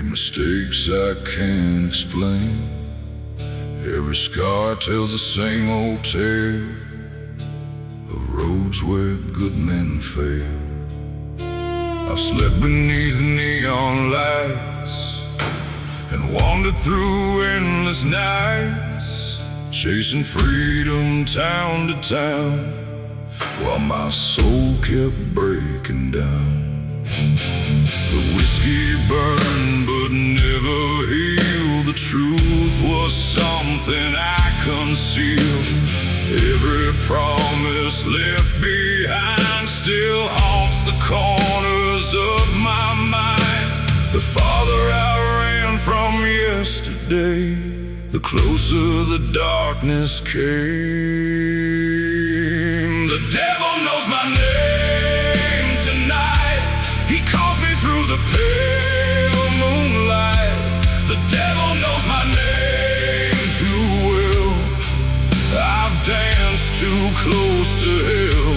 mistakes I can't explain. Every scar tells the same old tale of roads where good men fail. I've slept beneath neon lights and wandered through endless nights, chasing freedom town to town, while my soul kept breaking down. The whiskey burned but never healed. The truth was something I concealed. Every promise left behind still haunts the corners of my mind. The farther I ran from yesterday, the closer the darkness came. The devil knows my name tonight. He calls me through the pale moonlight. The devil knows my name too well. I've danced too close to hell.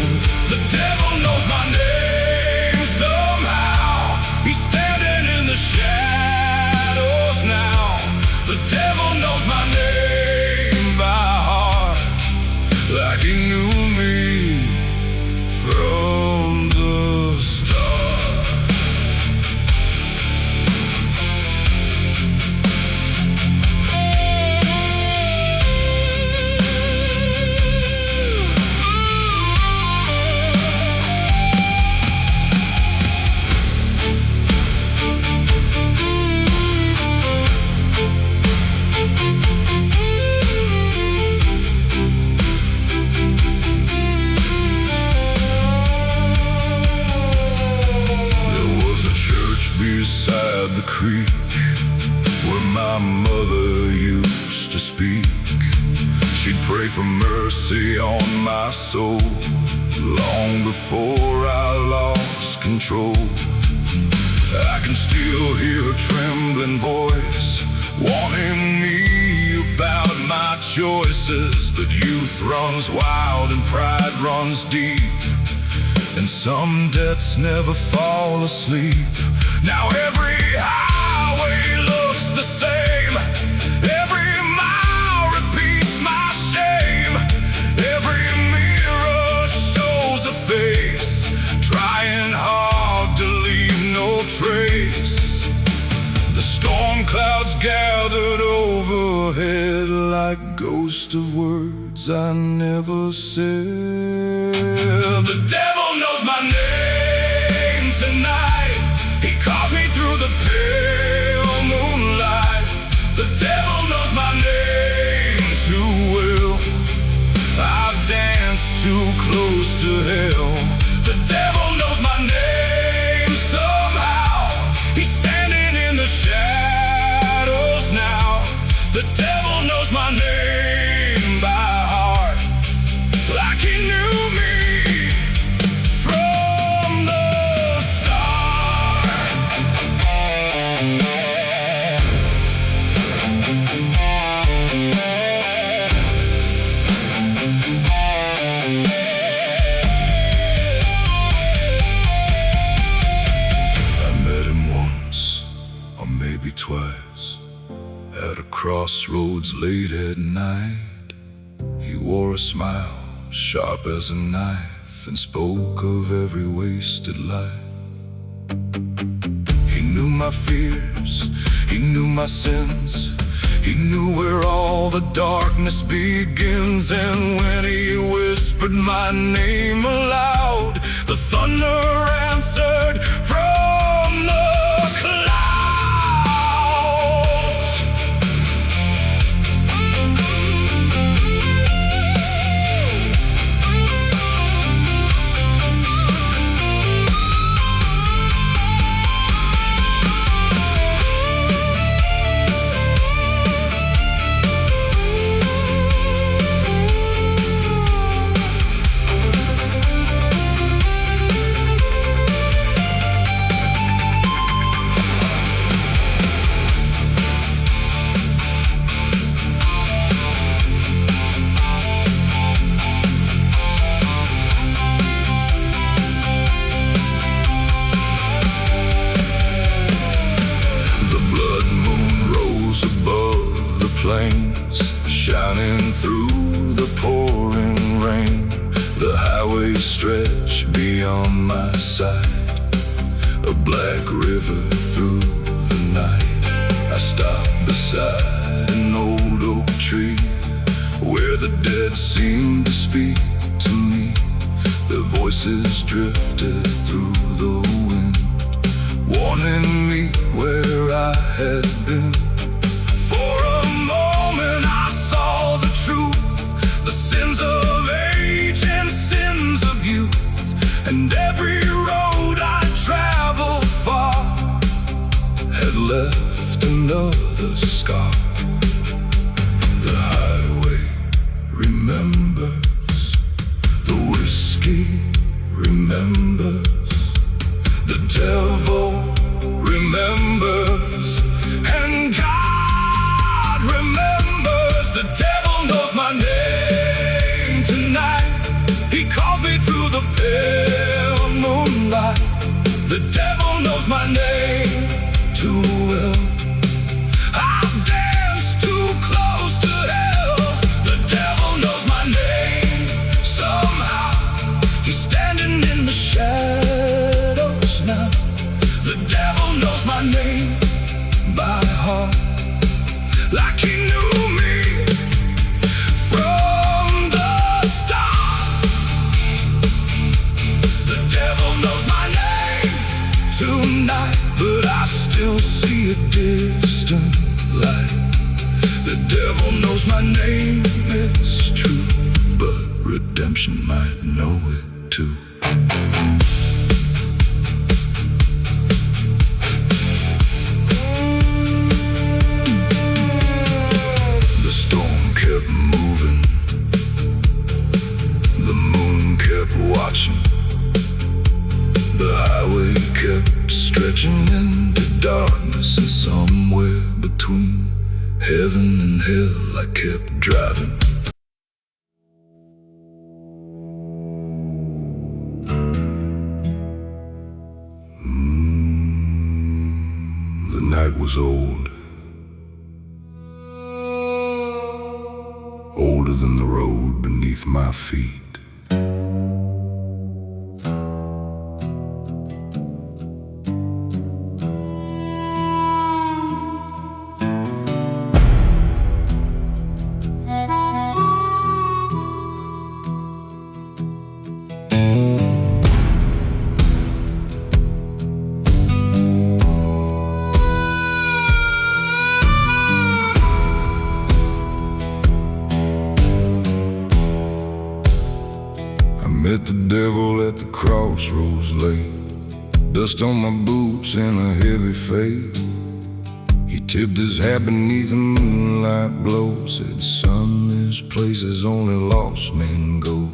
The devil knows my name somehow. He's standing in the shadows now. The devil knows my name by heart, like he knew me from the start. Beside the creek where my mother used to speak, she'd pray for mercy on my soul long before I lost control. I can still hear her trembling voice warning me about my choices. But youth runs wild and pride runs deep, and some debts never fall asleep. Now every highway looks the same. Every mile repeats my shame. Every mirror shows a face trying hard to leave no trace. The storm clouds gathered overhead like ghosts of words I never said. The devil knows my name tonight. He calls me through the pale moonlight. The devil knows my name too well. I've danced too close to hell. The devil knows my name somehow. He's standing in the shadows now. The devil knows my name by heart, like he knew me from the start. I met him once, or maybe twice, at a crossroads late at night. He wore a smile sharp as a knife and spoke of every wasted life. He knew my fears, he knew my sins, he knew where all the darkness begins. And when he whispered my name aloud, the thunder answered from the clouds. stretch beyond my sight, a black river through the night. I stopped beside an old oak tree where the dead seemed to speak to me. Their voices drifted through the wind, warning me where I had been. For a moment I saw the truth, the sins of age and sins of youth, and every road I traveled far had left another scar. The highway remembers, the whiskey remembers, the devil remembers, and God remembers. The devil knows my name tonight. He calls me through the pale moonlight. The devil knows my name too well. I've danced too close to hell. The devil knows my name somehow. He's standing in the shadows now. The devil knows my name by heart, like he knew me from the start. The devil knows my name tonight, but I still see a distant light. The devil knows my name, it's true, but redemption might know it too. The storm kept moving, the moon kept watching, the highway kept stretching into darkness, and somewhere between heaven and hell I kept driving. The night was old, older than the road beneath my feet. Met the devil at the crossroads late, dust on my boots and a heavy fade. He tipped his hat beneath the moonlight glow, said, "Son, this place is only lost men go."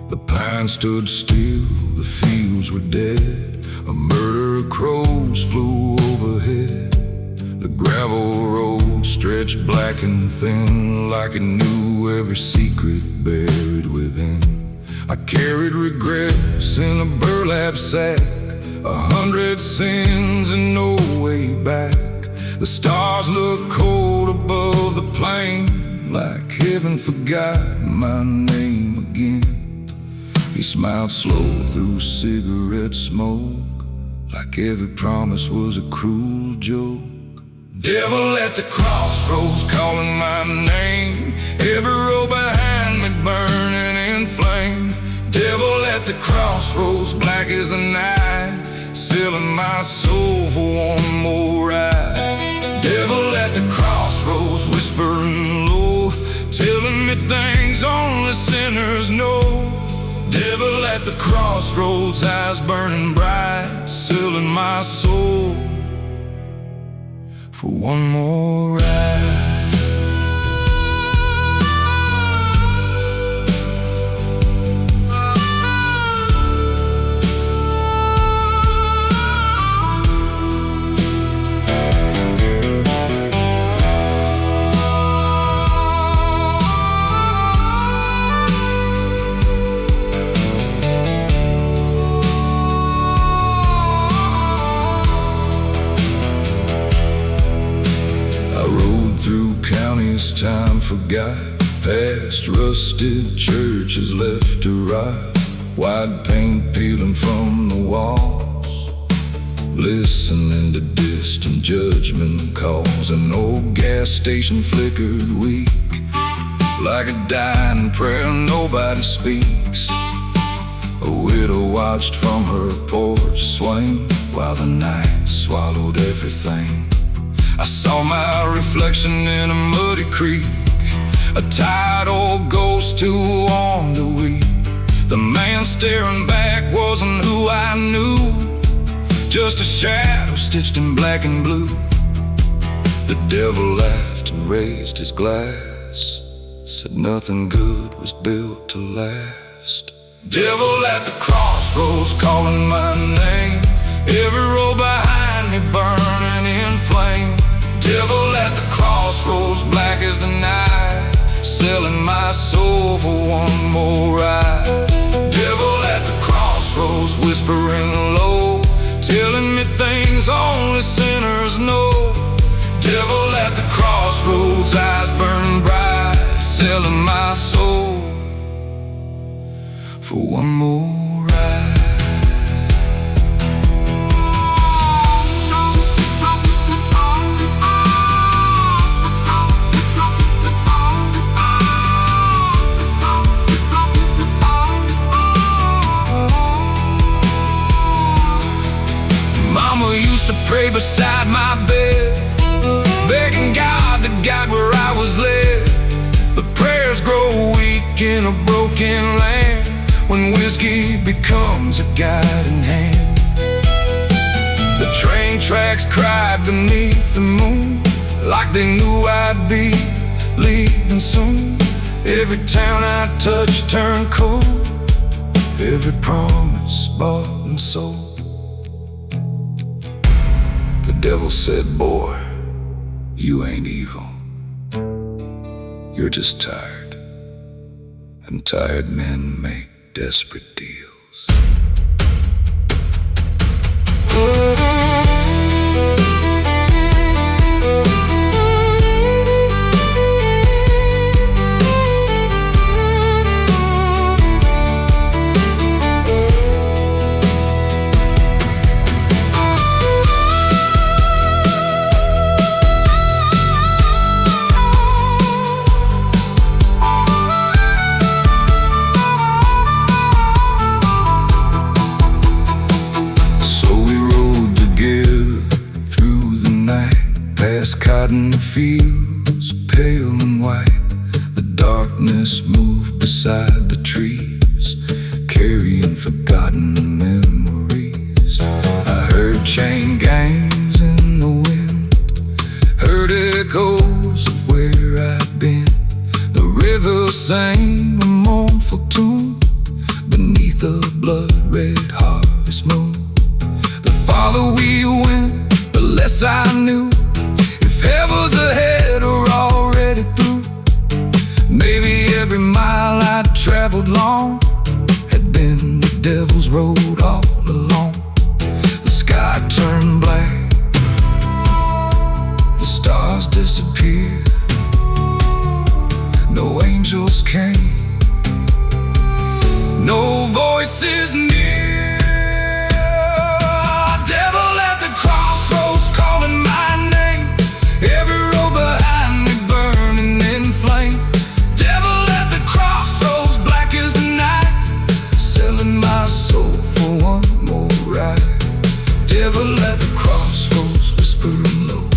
The pines stood still, the fields were dead, a murder of crows flew overhead. The gravel road stretched black and thin, like it knew every secret buried within. I carried regrets in a burlap sack, 100 sins and no way back. The stars looked cold above the plain, like heaven forgot my name again. He smiled slow through cigarette smoke, like every promise was a cruel joke. Devil at the crossroads calling my name, every road behind me burning in flame. Devil at the crossroads, black as the night, selling my soul for one more ride. Devil at the crossroads, whispering low, telling me things only sinners know. Devil at the crossroads, eyes burning bright, selling my soul for one more ride. Through counties time forgot, past rusted churches left to rot. white paint peeling from the walls, listening to distant judgment calls. An old gas station flickered weak, like a dying prayer nobody speaks. A widow watched from her porch swing, while the night swallowed everything. I saw my reflection in a muddy creek, a tired old ghost too warm to weep. The man staring back wasn't who I knew, just a shadow stitched in black and blue. The devil laughed and raised his glass, said nothing good was built to last. Devil at the crossroads calling my name, every road behind me burning in flame. Devil at the crossroads, black as the night, selling my soul for one more ride. Devil at the crossroads, whispering low, telling me things only sinners know. Devil at the crossroads, eyes burning bright, selling my soul for one more ride. Mama used to pray beside my bed, begging God to guide where I was led. But prayers grow weak in a broken land, when whiskey becomes a guiding hand. The train tracks cried beneath the moon, like they knew I'd be leaving soon. Every town I touched turned cold, every promise bought and sold. The devil said, boy, you ain't evil, you're just tired, and tired men make desperate deals. Cotton fields, pale and white, the darkness moved beside the trees, carrying forgotten memories. I heard chain gangs in the wind, heard echoes of where I'd been. The river sang a mournful tune beneath a blood-red harvest moon. The farther we went, the less I knew. Heavens ahead or already through. Maybe every mile I traveled long had been the devil's road all along. The sky turned black, the stars disappeared, no angels came, no voices near. Devil at the crossroads calling my name, every road behind me burning in flame. Devil at the crossroads, black as the night, selling my soul for one more ride. Devil at the crossroads, whispering low,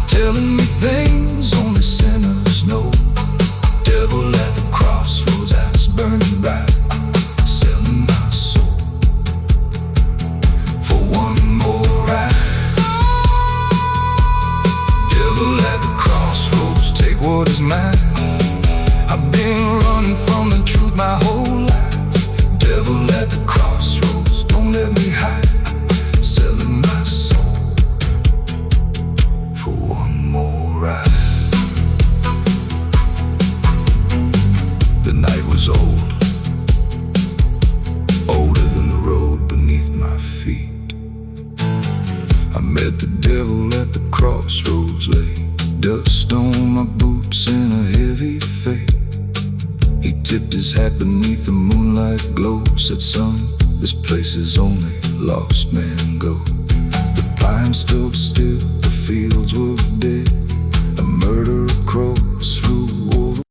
telling me things only sinners know. Devil at the crossroads, eyes burning bright, selling my soul for one more ride. Devil at the crossroads, take what is mine. I've been running from the truth my whole life. Devil at the crossroads, don't let me hide, selling my soul for one more ride. The night was old, older than the road beneath my feet. I met the devil at the crossroads, lay dust on my boots in a heavy fate. He tipped his hat beneath the moonlight glow, said, "Son, this place is only lost men go." The pines stood still, the fields were dead, a murder of crows flew over.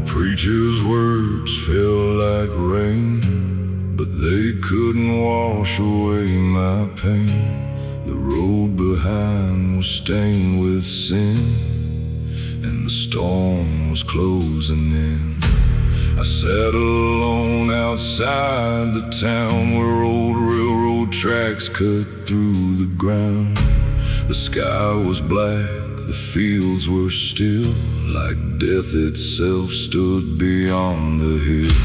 Preacher's words fell like rain, but they couldn't wash away my pain. The road behind was stained with sin, and the storm was closing in. I sat alone outside the town where old railroad tracks cut through the ground. The sky was black, the fields were still, like death itself stood beyond the hill.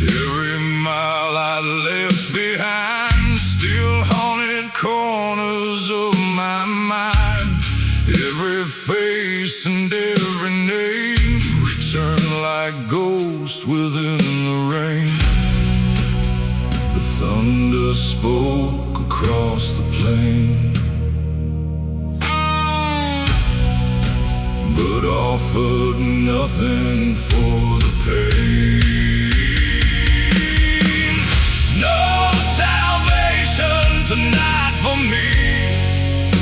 Every mile I left behind still haunted corners of my mind. Every face and every name returned like ghosts within the rain. The thunder spoke across the plain, but offered nothing for the pain. No salvation tonight for me,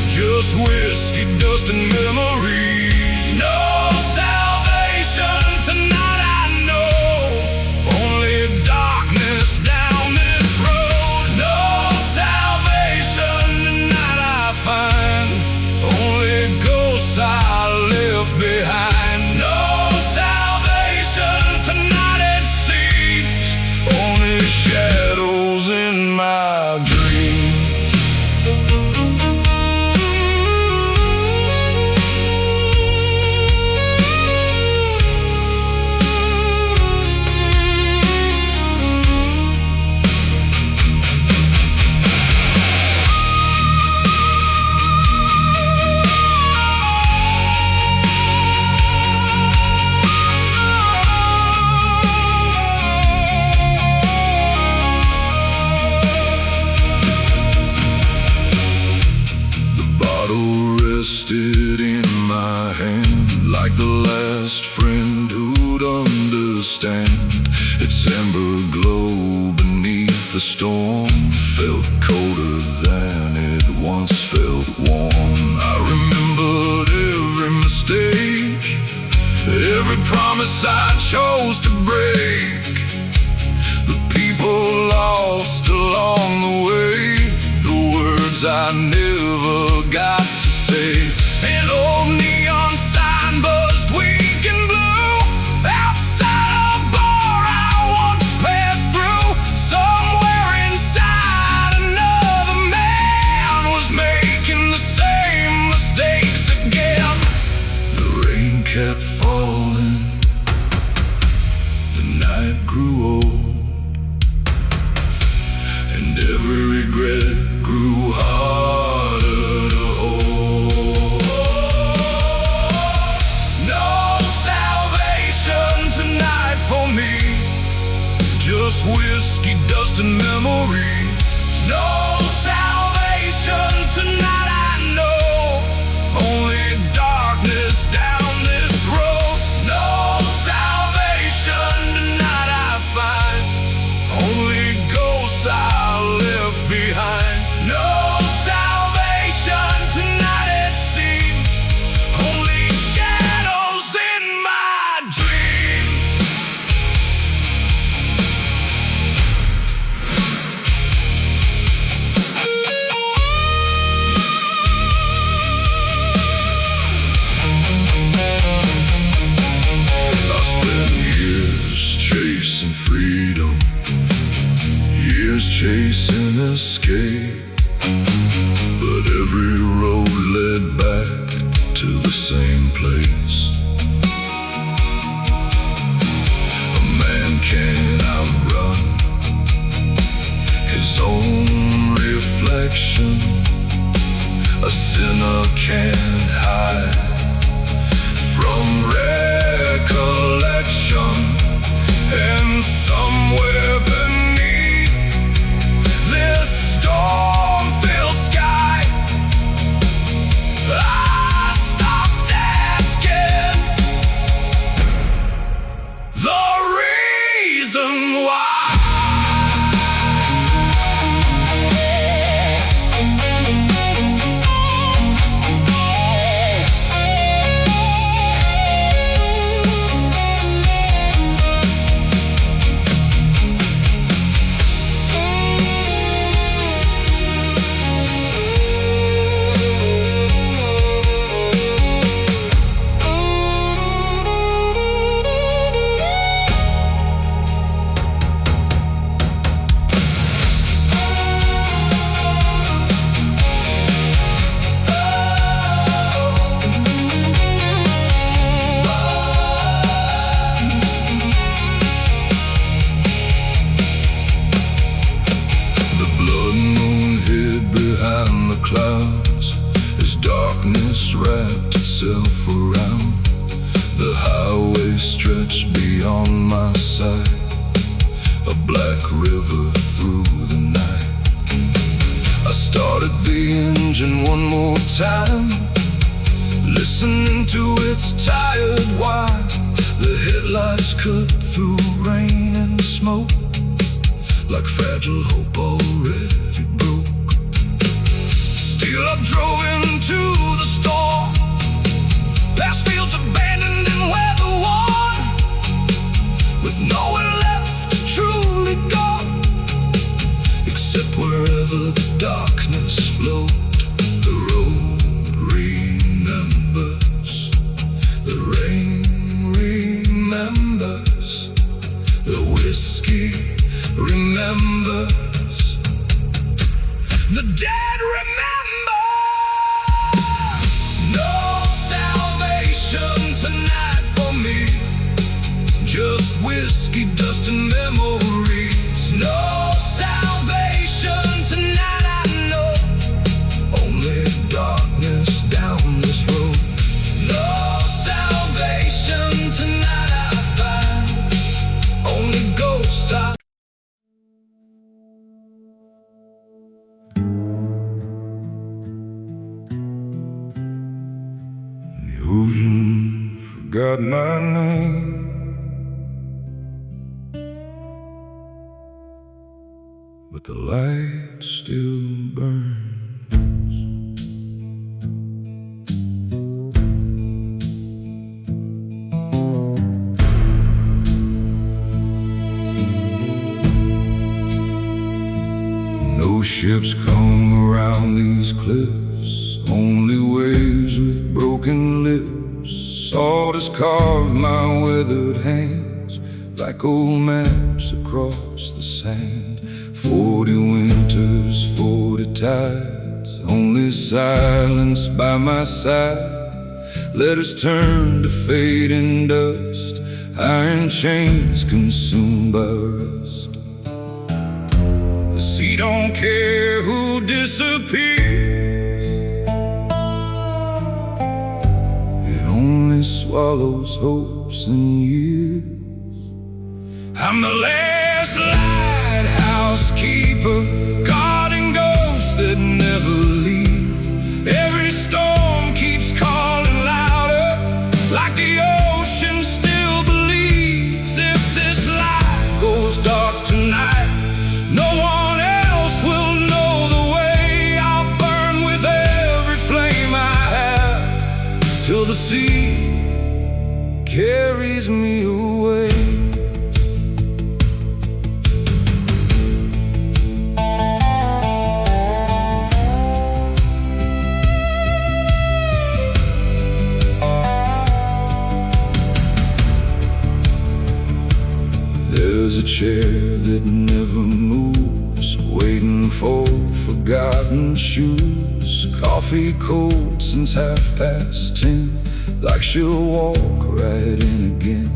just whiskey, dust, and memories. No salvation tonight, I know, only darkness down this road. No salvation tonight, I find, only ghosts I left behind. No salvation tonight, it seems, only shadows in my dreams. Rested in my hand, like the last friend who'd understand. Its amber glow beneath the storm felt colder than it once felt warm. I remembered every mistake, every promise I chose to break, the people lost along the way, the words I never got to say. An old neon sign buzzed weak and blue outside a bar I once passed through. Somewhere inside, another man was making the same mistakes again. The rain kept falling, the night grew old, and every regret grew harder to hold. No salvation tonight for me, just whiskey, dust, and memories. No salvation tonight, I know, only darkness down this road. No salvation tonight, I find, only ghosts I left behind. No salvation tonight, it seems, only shadows in my dreams. years chasing escape, but every road led back to the same place. A man can't outrun his own reflection. A sinner can't hide from recollection. And somewhere beneath this storm-filled sky, I stopped asking the reason why. Clouds, as darkness wrapped itself around, the highway stretched beyond my sight, a black river through the night. I started the engine one more time, listening to its tired whine. The headlights cut through rain and smoke, like fragile hope already broke. Still I drove into the storm, past fields abandoned and weather-worn, with nowhere left to truly go, except wherever the darkness flowed. The road remembers, the rain remembers, the whiskey remembers, the dead remember. No salvation tonight for me, just whiskey, dust, and memories. No salvation tonight, I know, only darkness down this road. No salvation tonight, I find, only ghosts I. The ocean forgot my name, but the light still burns. No ships come around these cliffs, only waves with broken lips. Salt has carved my weathered hands, like old maps across the sand. 40 winters, 40 tides, only silence by my side. Letters turn to fading dust, iron chains consumed by rust. The sea don't care who disappears, it only swallows hopes and years. I'm the last lighthouse keeper, guarding ghosts that never leave. Every storm keeps calling louder, like the ocean still believes. If this light goes dark tonight, no one else will know the way. I'll burn with every flame I have, till the sea carries me away. forgotten shoes, coffee cold since 10:30, like she'll walk right in again.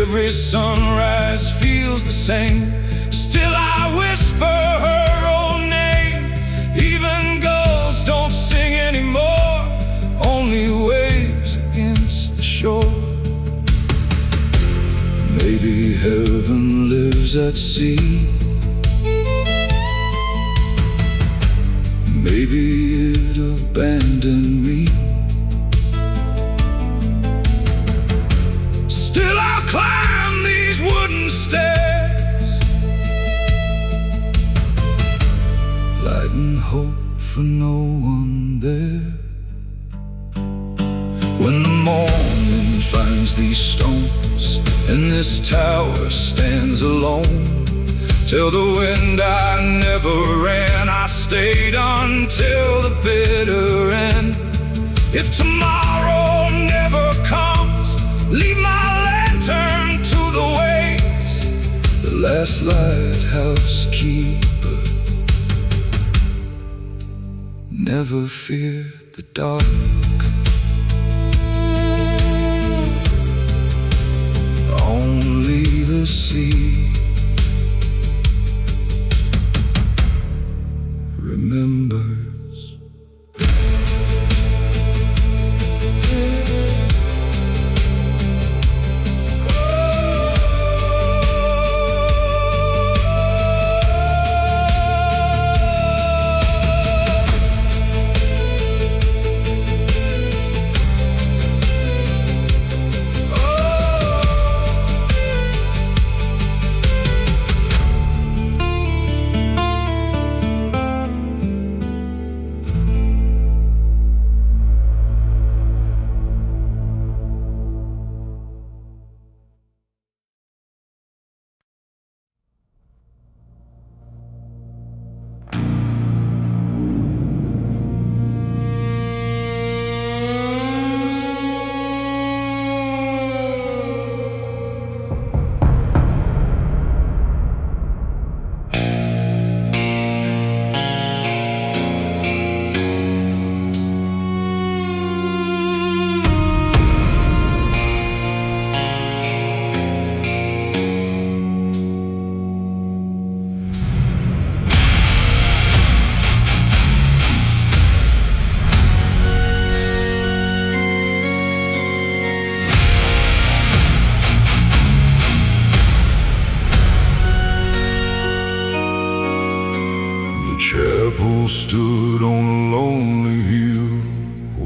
Every sunrise feels the same, still I whisper her own name. Even gulls don't sing anymore, only waves against the shore. Maybe heaven lives at sea, maybe it abandoned me. Still I'll climb these wooden stairs, lighting hope for no one there. When the morning finds these stones and this tower stands alone, tell the wind I never ran, I stayed until the bitter end. If tomorrow never comes, leave my lantern to the waves, the last lighthouse keeper. Never fear the dark, only the sea remembers. Chapel stood on a lonely hill,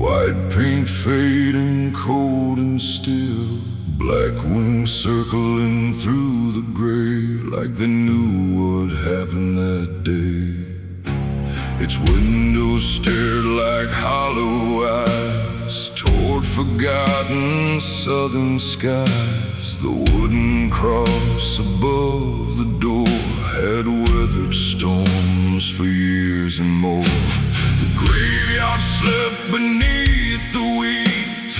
white paint fading cold and still, black wings circling through the gray, like they knew what happened that day. Its windows stared like hollow eyes toward forgotten southern skies. The wooden cross above the door had weathered storms for years and more. The graveyard slept beneath the weeds,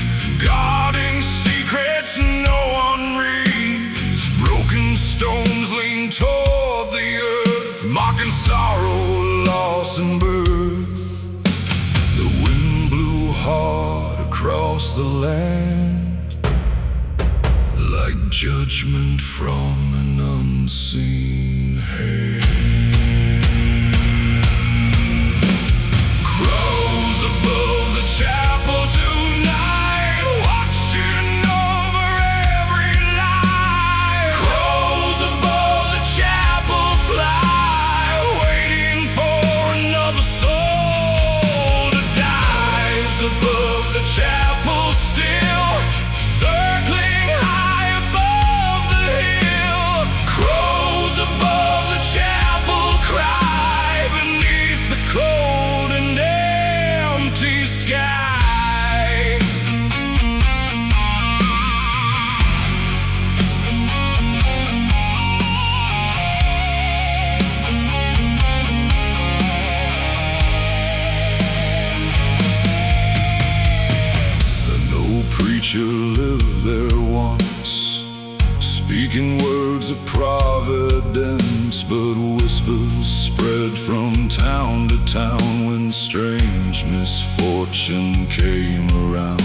guarding secrets no one reads. Broken stones lean toward the earth, mocking sorrow, loss and birth. The wind blew hard across the land, like judgment from an unseen hand. Crows above the chapel tonight, watching over every lie. Crows above the chapel fly, waiting for another soul to die. Above the chapel still, circling high above the hill. Crows above the chapel cry beneath the cold and empty sky. An old preacher lived there once, speaking words of providence distance, but whispers spread from town to town when strange misfortune came around.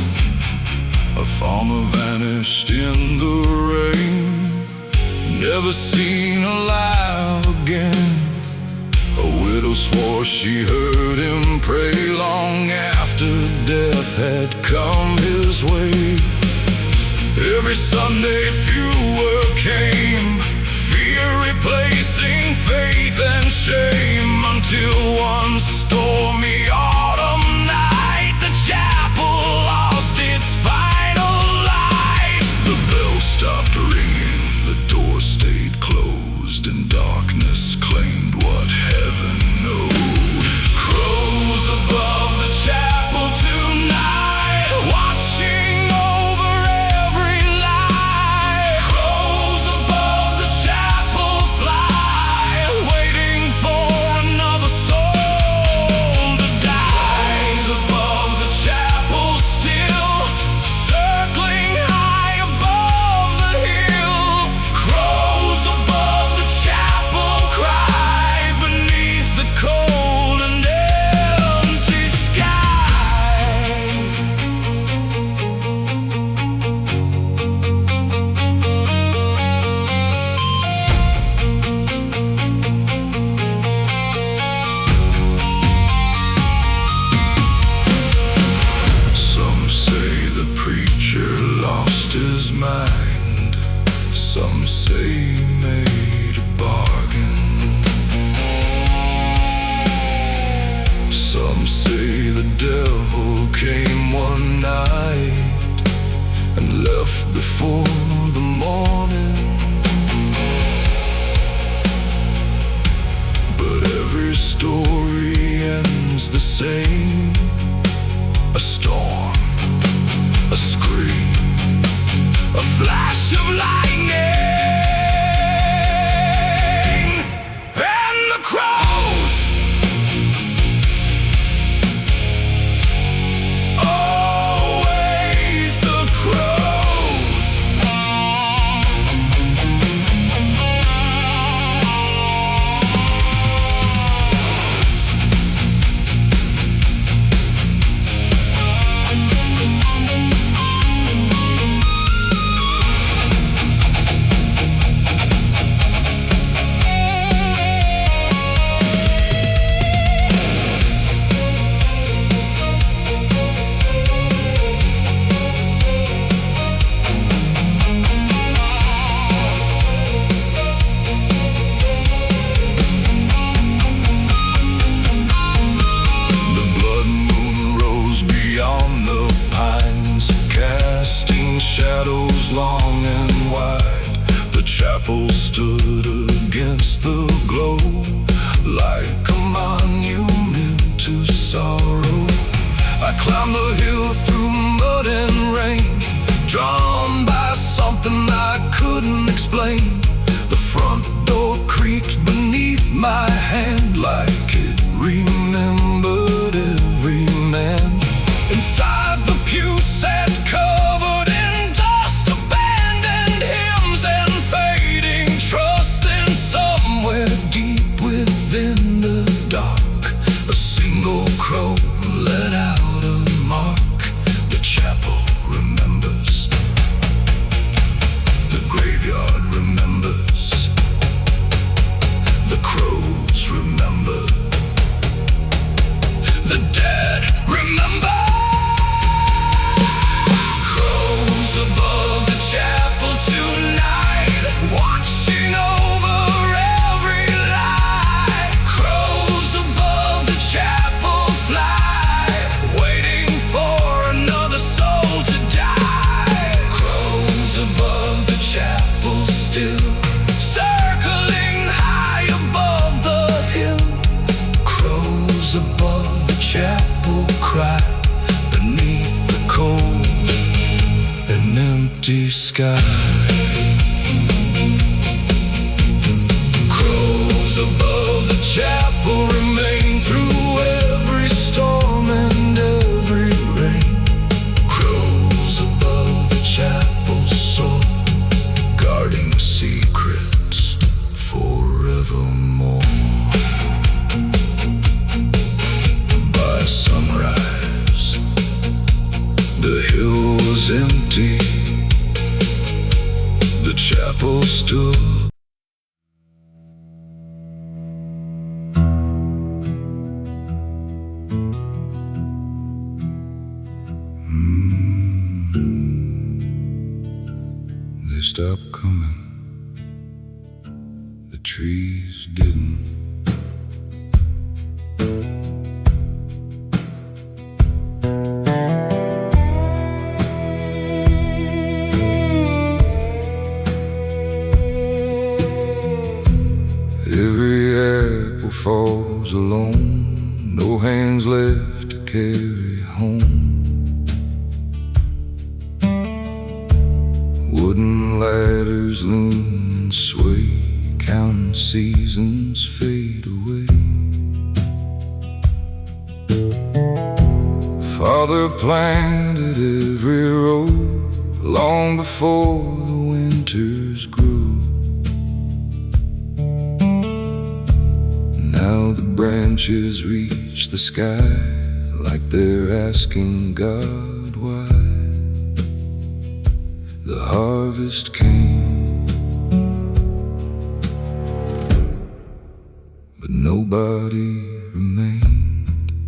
A farmer vanished in the rain, never seen alive again. A widow swore she heard him pray long after death had come his way. Every Sunday fewer came, fear replacing faith and shame, until one stormy autumn night the chapel lost its final light. The bell stopped ringing, the door stayed closed, and darkness claimed what heaven knowed. Crows above the chapel tonight, watching over every lie. Crows above the chapel fly, waiting for another soul to die. Crows above the chapel still, circling high above the hill. Crows above the chapel cry beneath the cold and empty sky. Some say the preacher lost his mind, some say he made a bargain, some say the devil came one night and left before the morning. But every story ends the same: a storm, a scream, a flash of lightning, and the crows always the crows. The blood moon rose beyond the pines, casting shadows long and wide. The chapel stood against the glow, like a monument to sorrow. I climbed the hill through mud and rain, drawn by something I couldn't explain. The front door creaked beneath my hand, like it remembered every man. Inside the pew sat covered in dust, abandoned hymns and fading trust. And somewhere deep within the dark, a single crow let out a mark. The chapel remembers, the graveyard remembers, the crows remember, the dead remember. Crows above the chapel tonight, watching over every lie. Crows above the chapel fly, waiting for another soul to die. Crows above the chapel still, circling high above the hill. Crows above the chapel cry beneath the cold and empty sky. Crows above the chapel remain through every storm and every rain. Crows above the chapel soar, guarding secrets forevermore. stop coming. The trees didn't. Every apple falls alone, no hands left to carry home. Wooden ladders lean and sway, counting seasons fade away. Father planted every row long before the winters grew. Now the branches reach the sky like they're asking God why. The harvest came, but nobody remained.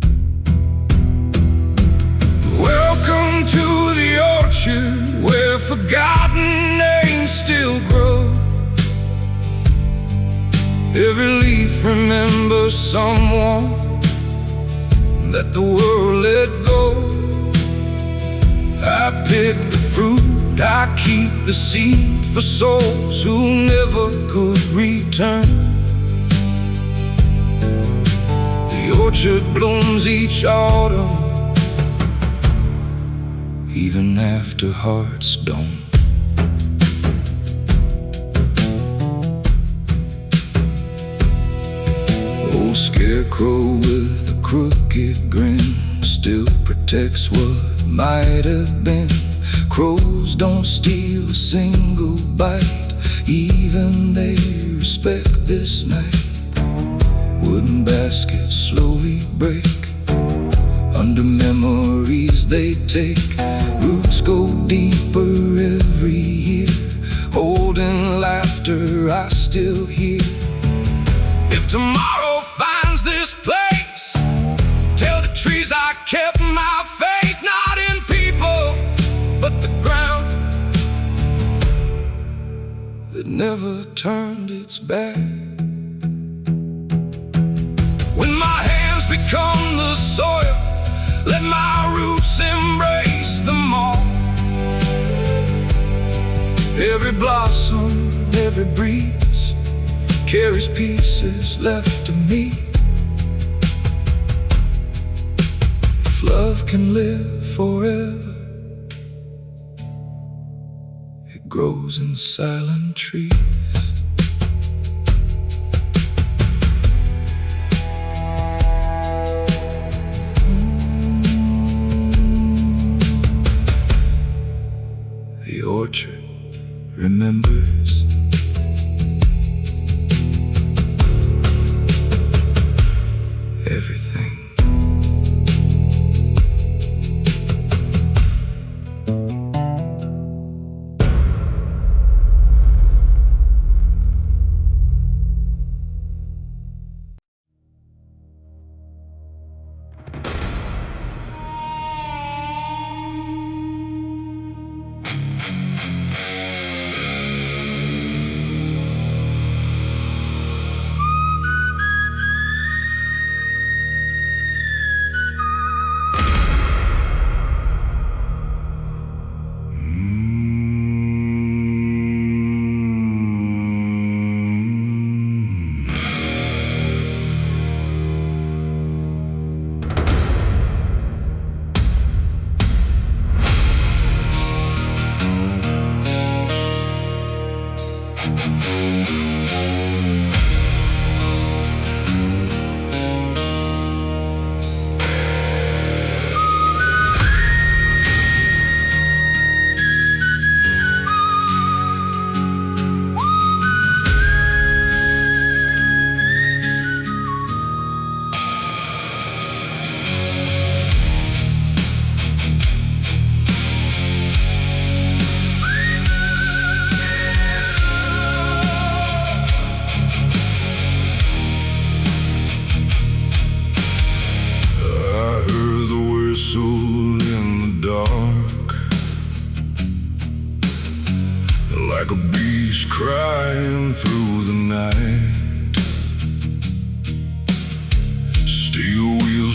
Welcome to the orchard where forgotten names still grow. Every leaf remembers someone that the world let go. I pick the fruit, I keep the seed for souls who never could return. The orchard blooms each autumn, even after hearts don't. Old scarecrow with a crooked grin still protects what might have been. Crows don't steal a single bite, even they respect this night. Wooden baskets slowly break under memories they take. Roots go deeper every year, holding laughter I still hear. If tomorrow finds this place, tell the trees I kept my faith, not in people, but the ground that never turned its back. When my hands become the soil, let my roots embrace them all. Every blossom, every breeze carries pieces left to me. If love can live forever, it grows in silent trees. The orchard remembers. Everything.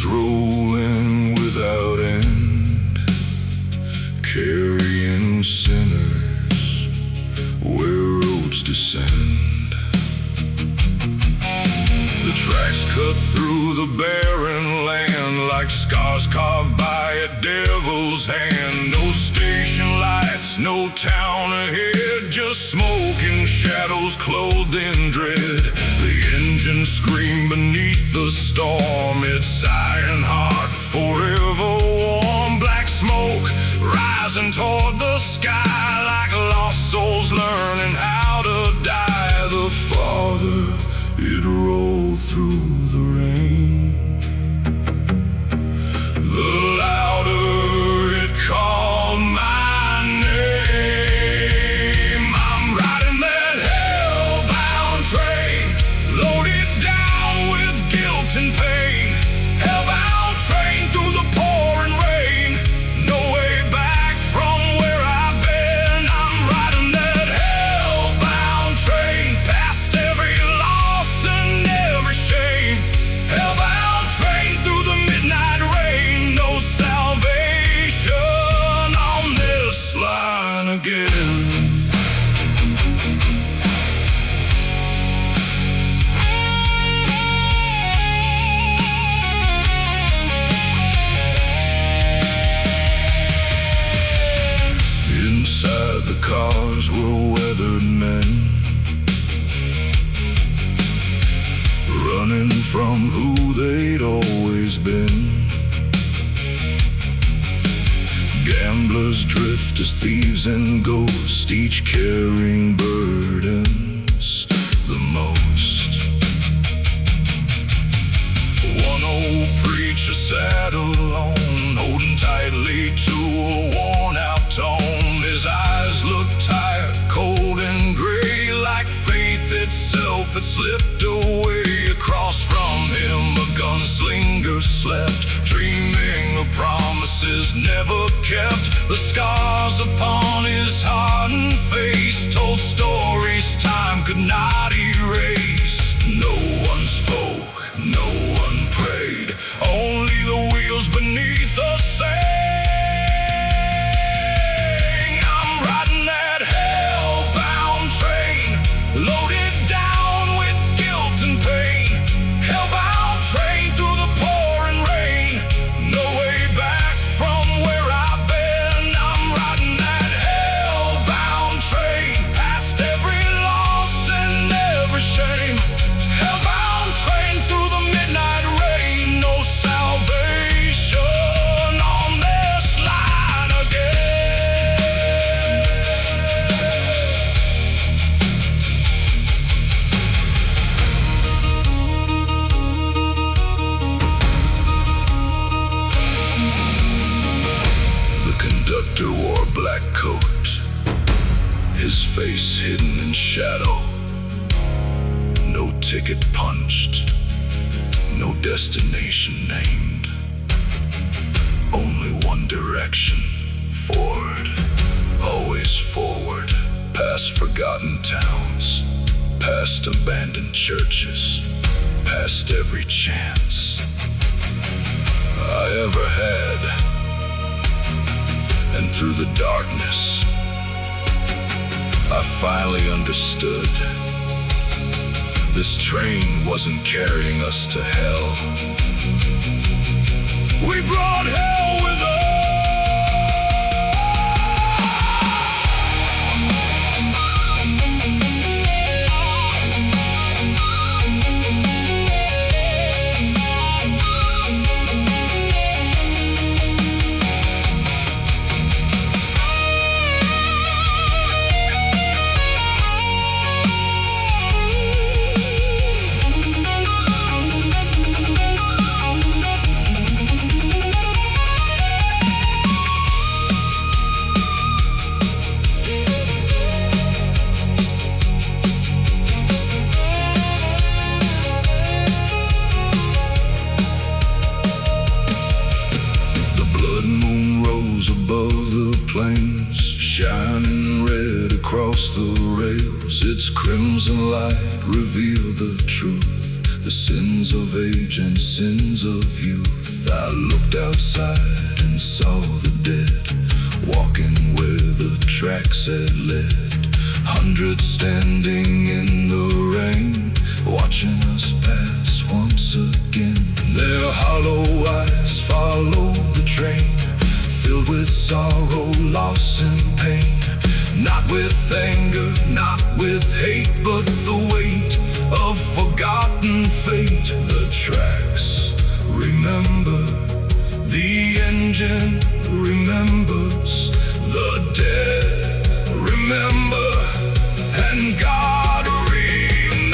rolling without end, carrying sinners where roads descend. The tracks cut through the barren land like scars carved by a devil's hand. No station lights, no town ahead, just smoking shadows clothed in dread. The engine screamed beneath the storm, its iron heart forever warm. Black smoke rising toward the sky like lost souls learning how to die. The farther it rolled through the rain, the louder it called my name. I'm riding that hellbound train, loaded down with guilt and pain. Hellbound train through the pouring rain, no way back from where I've been. I'm riding that hellbound train, past every loss and every shame. Hellbound train through the midnight rain, no salvation on this line again. Inside the cars were weathered men, running from who they'd always been. Gamblers, drifters, thieves and ghosts, each carrying burdens the most. One old preacher sat alone, holding tightly to a worn-out tome. His eyes looked tired, cold and gray, like faith itself had slipped away. Across from him a gunslinger slept, dreaming of promises never kept. The scars upon his hardened face told stories time could not erase. No one spoke, no one prayed, only the wheels beneath us sang. I'm riding that hellbound train, loaded down with guilt and pain. Hellbound train through the pouring rain, no way back from where I've been. I'm riding that hellbound train, past every loss and every shame. Hellbound train through the midnight rain, no salvation on this line again. The conductor wore a black coat, his face hidden in shadow. No ticket punched, no destination named, only one direction, forward, always forward. Past forgotten towns, past abandoned churches, past every chance I ever had. And through the darkness I finally understood. This train wasn't carrying us to hell, we brought hell with us. plains, shining red across the rails. Its crimson light revealed the truth. The sins of age and sins of youth. I looked outside and saw the dead, walking where the tracks had led. Hundreds standing in the rain, watching us pass once again. Their hollow eyes follow the train, filled with sorrow, loss and pain. Not with anger, not with hate, but the weight of forgotten fate. The tracks remember, the engine remembers, the dead remember, and God remembers.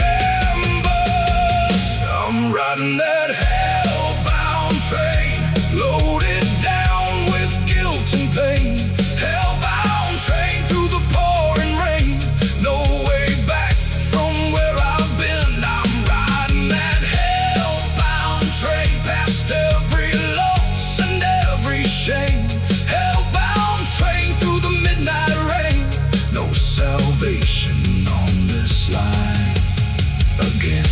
I'm riding that hell-bound train, loaded down with guilt and pain. Hell-bound train through the pouring rain, no way back from where I've been. I'm riding that hell-bound train, past every loss and every shame. Hell-bound train through the midnight rain, no salvation on this line again.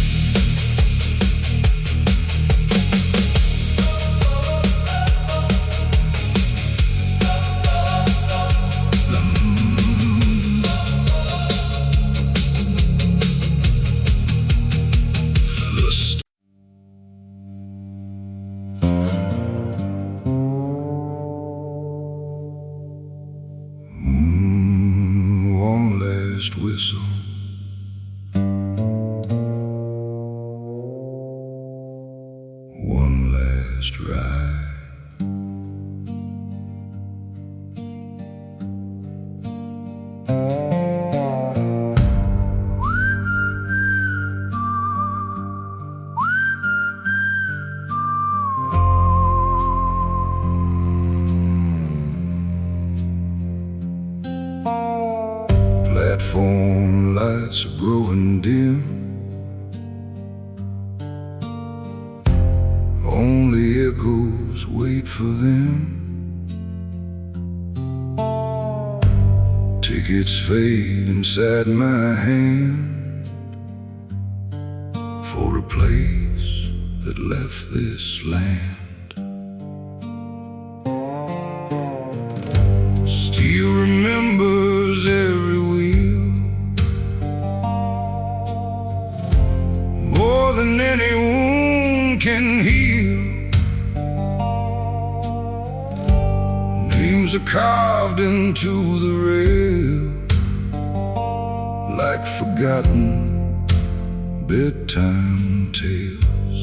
One last whistle, one last ride. Platform lights are growing dim, only echoes wait for them. Tickets fade inside my hand for a place that left this land. Still remembers every wheel, more than any wound can heal. Names are carved into the rail, like forgotten bedtime tales.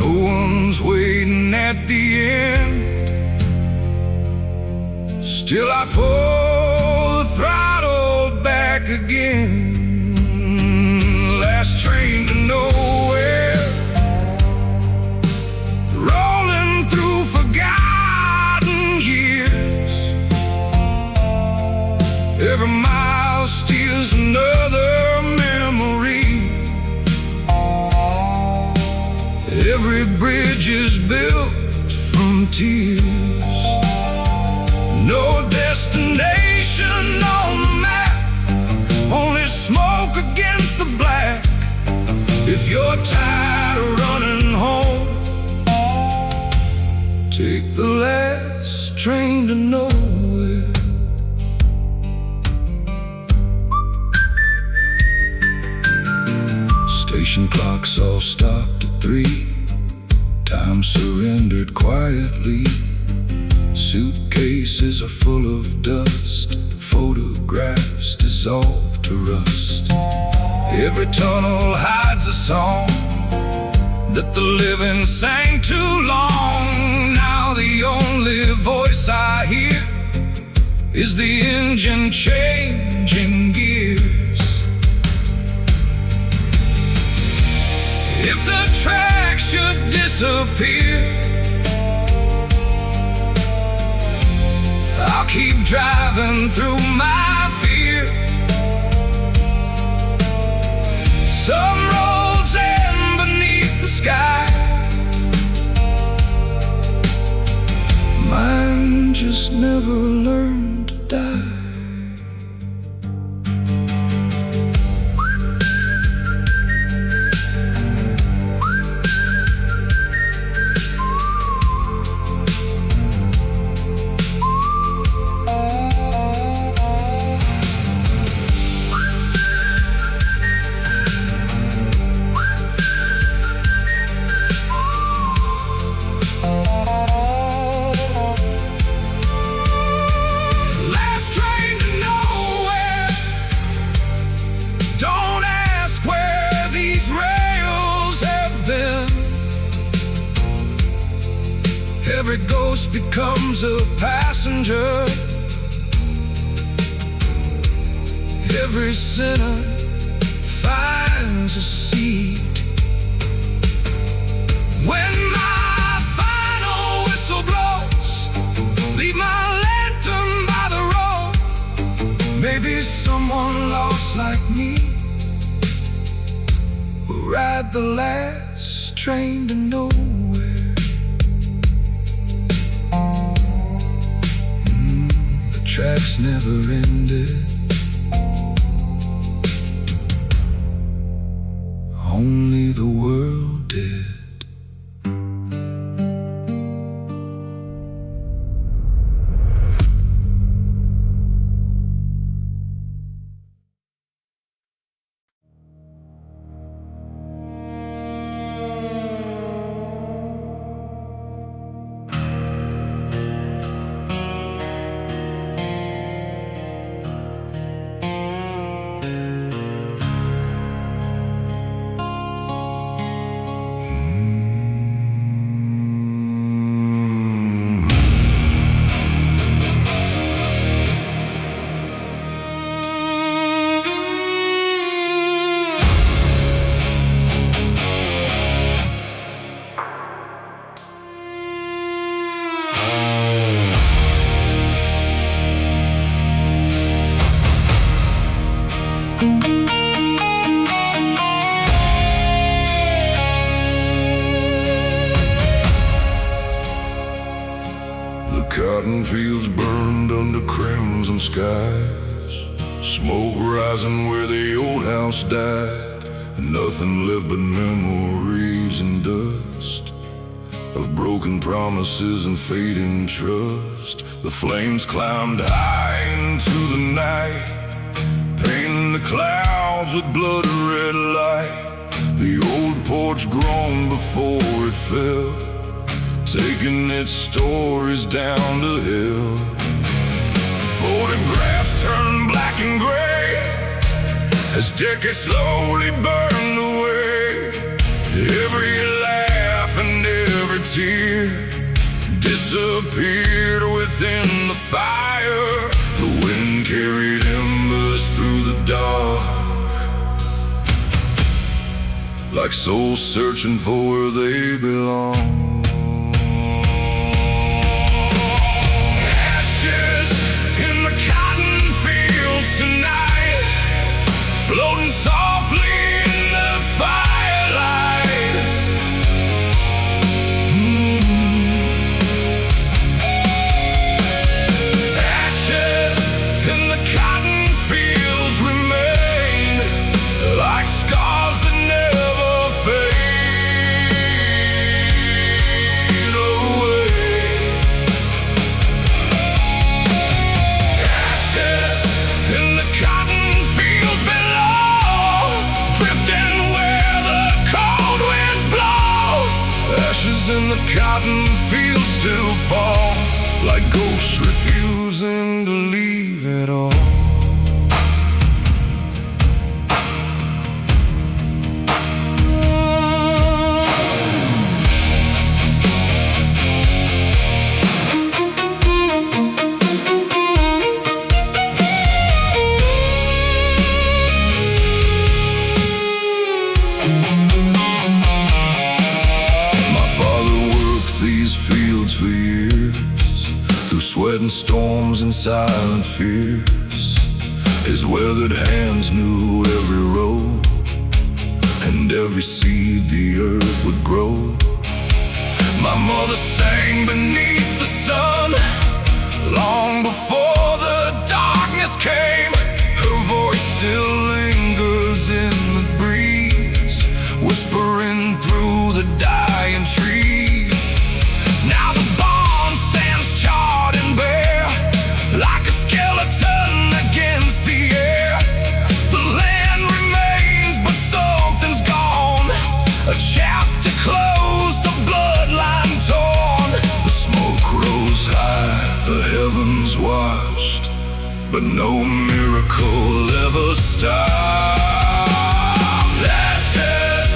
No one's waiting at the end, still I pull the throttle back again. Last train to nowhere, rolling through forgotten years. Every mile steals another memory. Every bridge is built from tears. No destination on the map, only smoke against the black. If you're tired of running home, take the last train to nowhere. Station clocks all stopped at 3. Time surrendered quietly. Suitcases are full of dust, photographs dissolved to rust. Every tunnel hides a song that the living sang too long. Now the only voice I hear is the engine changing gears. If the track should disappear, I'll keep driving through my fear. Some roads end beneath the sky, mine just never learned to die. Every ghost becomes a passenger. Every sinner finds a seat. When my final whistle blows, leave my lantern by the road. Maybe someone lost like me will ride the last train to nowhere. The tracks never ended. Only the world did. Cotton fields burned under crimson skies, smoke rising where the old house died, and nothing left but memories and dust of broken promises and fading trust. The flames climbed high into the night, painting the clouds with blood red light. The old porch groaned before it fell, taking its stories down the hill. Photographs turned black and gray as decades slowly burned away. Every laugh and every tear disappeared within the fire. The wind carried embers through the dark, like souls searching for where they belong. Floating softly in the firelight. Ashes in the cotton fields remain, like scars that never fade away. Ashes in the cotton fields and the cotton fields still fall, like ghosts refusing to leave it all. For years, through sweat and storms and silent fears, his weathered hands knew every road and every seed the earth would grow. My mother sang beneath the sun long before the darkness came. Her voice still lingers in the breeze, whispering through the dying trees. Now the barn stands charred and bare, like a skeleton against the air. The land remains, but something's gone. A chapter closed, a bloodline torn. The smoke rose high, the heavens watched, but no miracle ever stopped. Ashes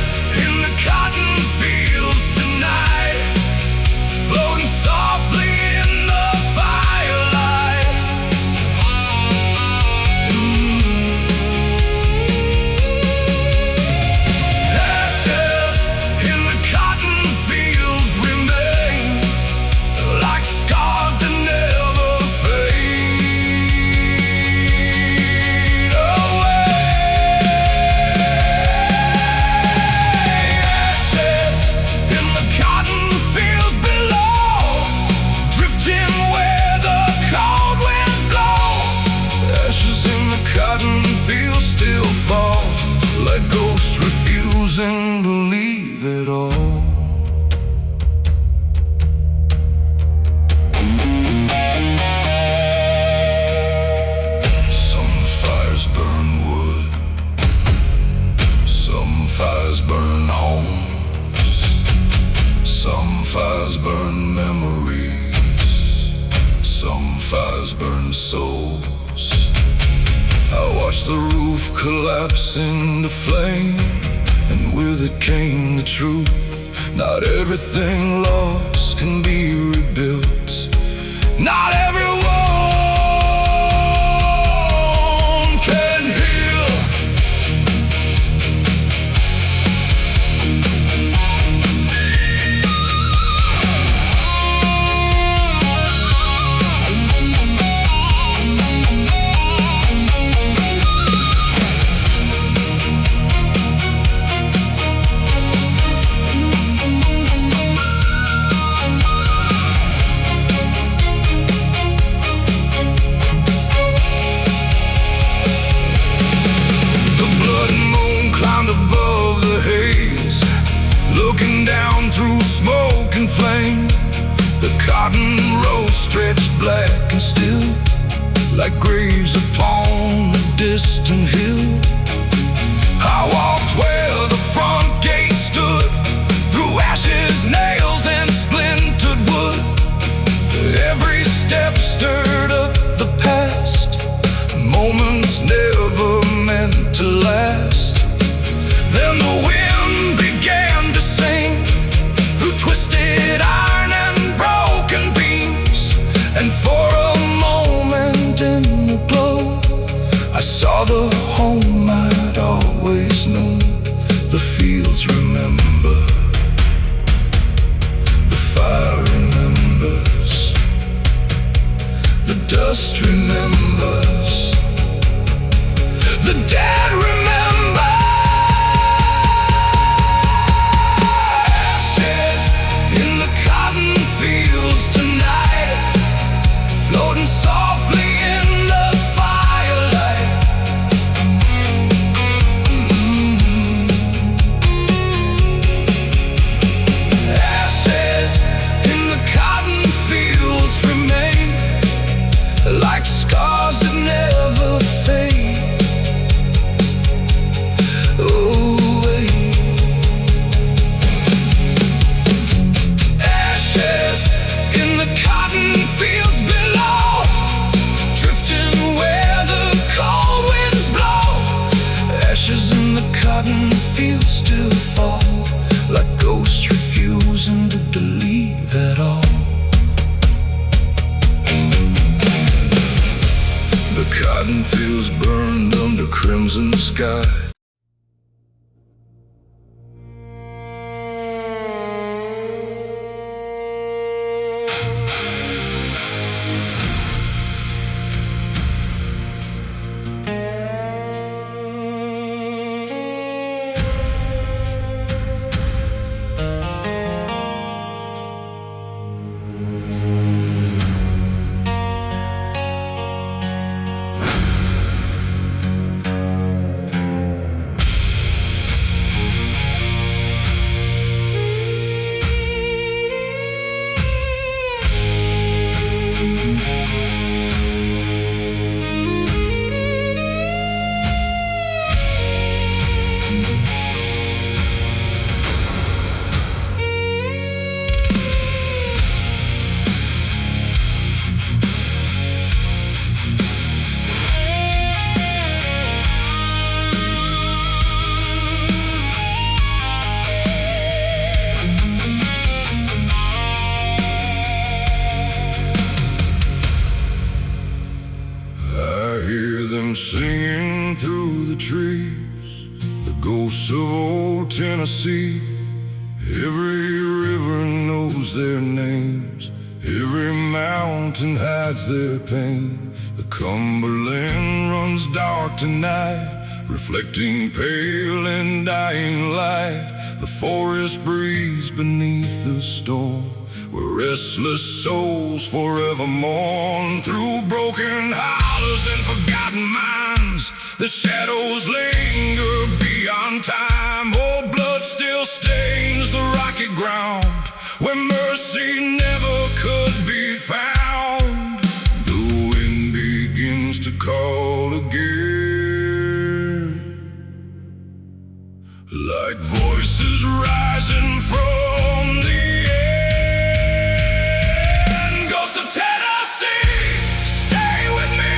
in the cotton fields tonight, floating soft refusing to leave it all. Some fires burn wood, some fires burn homes, some fires burn memories, some fires burn souls. I watched the roof collapse into flame, and with it came the truth. Not everything lost can be rebuilt. Not everyone can heal. Looking down through smoke and flame, the cotton rows stretched black and still, like graves upon the distant hill. I walked where the front gate stood, through ashes, nails, and splintered wood. Every step stirred up the past, moments never meant to last. Then the wind began to sing through twisted iron and broken beams, and for a moment in the glow I saw the home I'd always known. The fields remember, the fire remembers, the dust remembers, the dead remember. Floating softly in the firelight. Ashes in the cotton fields remain, like scars that never fade. Oh, ashes in the cotton fields below, drifting where the cold winds blow. Ashes in the cotton fields still fall, like ghosts refusing to leave at all. The cotton fields burned under crimson sky. Singing through the trees, the ghosts of old Tennessee. Every river knows their names, every mountain hides their pain. The Cumberland runs dark tonight, reflecting pale and dying light. The forest breeze beneath the storm, where restless souls forever mourn. Through broken hollows and forgotten minds, the shadows linger beyond time. Oh, blood ground, where mercy never could be found. The wind begins to call again, like voices rising from the end. Ghosts of Tennessee, stay with me,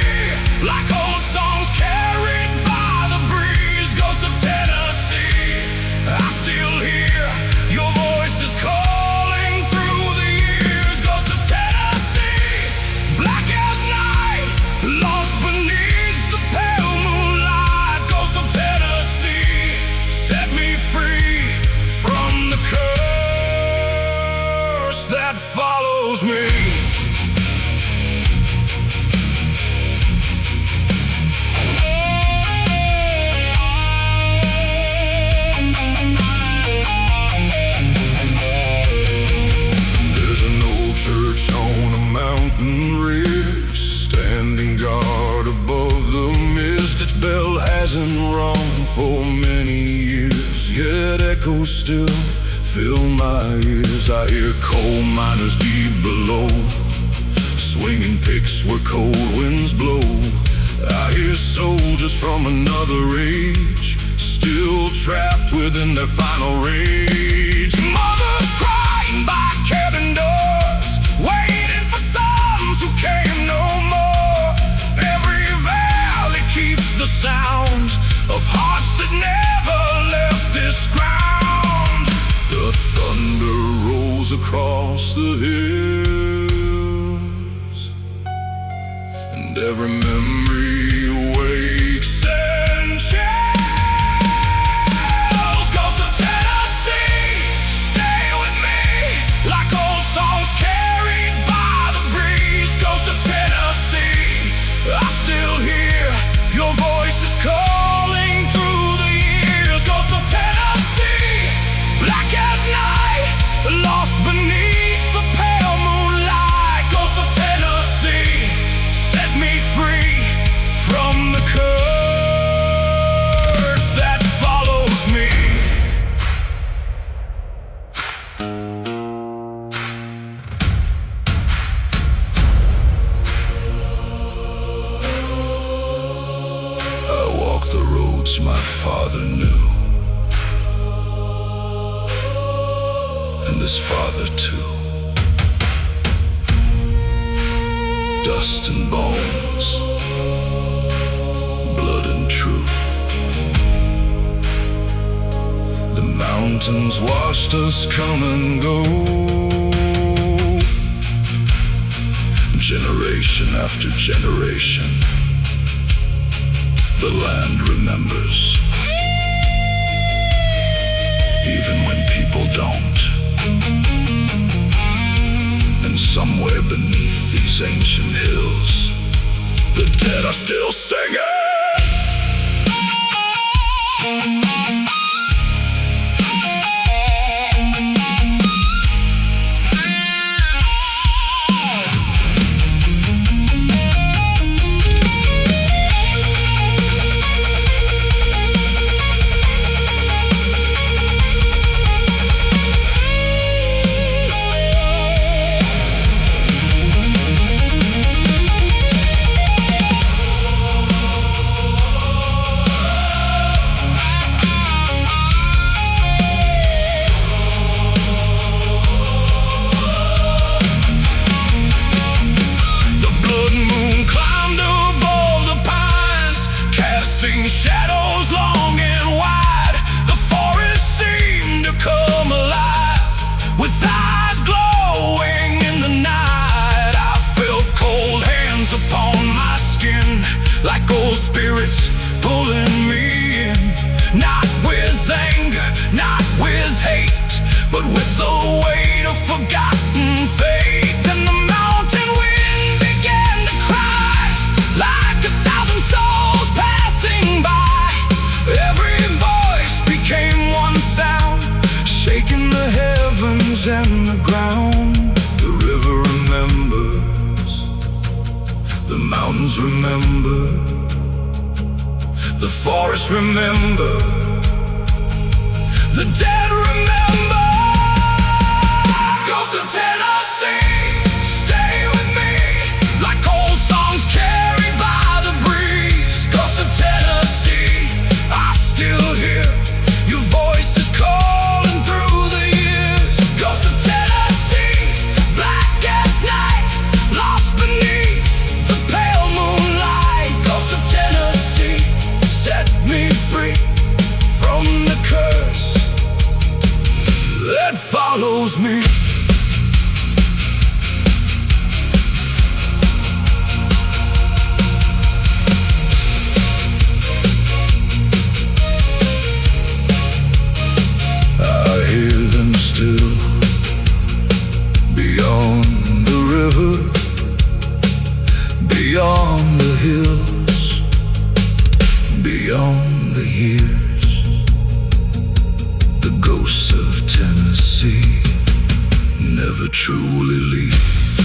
like old songs carried by the breeze. Ghosts of Tennessee, I still hear your voices calling through the years. Ghosts of Tennessee, black as night, lost beneath the pale moonlight. Ghosts of Tennessee, set me free from the curse that follows me. There's an old church on a mountain ridge, standing guard above the mist. Its bell hasn't rung for many years, yet echoes still fill my ears. I hear coal miners deep below, swinging picks where cold winds blow. I hear soldiers from another age, still trapped within their final rage. Mothers crying by cabin doors, waiting for sons who came no more. Every valley keeps the sound of hearts that never left this ground. The thunder rolls across the hills, and every memory wakes and chills. Ghosts of Tennessee, stay with me, like old songs carried by the breeze. Ghosts of Tennessee, I still hear your voices calling through the years. Ghosts of Tennessee, black as night, lost beneath the pale moonlight. Ghosts of Tennessee, set me free from the curse that follows me. I walk the roads my father knew, and his father too. Dust and bones, blood and truth. The mountains watched us come and go, generation after generation. The land remembers, even when people don't. And somewhere beneath these ancient hills, the dead are still singing. Shadows long and wide, the forest seemed to come alive, with eyes glowing in the night. I felt cold hands upon my skin, like old spirits pulling me in. Not with anger, not with hate, but with the weight of forgotten faith. And the mountain wind began to cry, like 1,000 souls passing by. Every voice became one sound, shaking the heavens and the ground. The river remembers, the mountains remember, the forests remember, the dead remember. follows me. I hear them still beyond the river, beyond the hills, beyond the years. The ghosts of Tennessee never truly leave.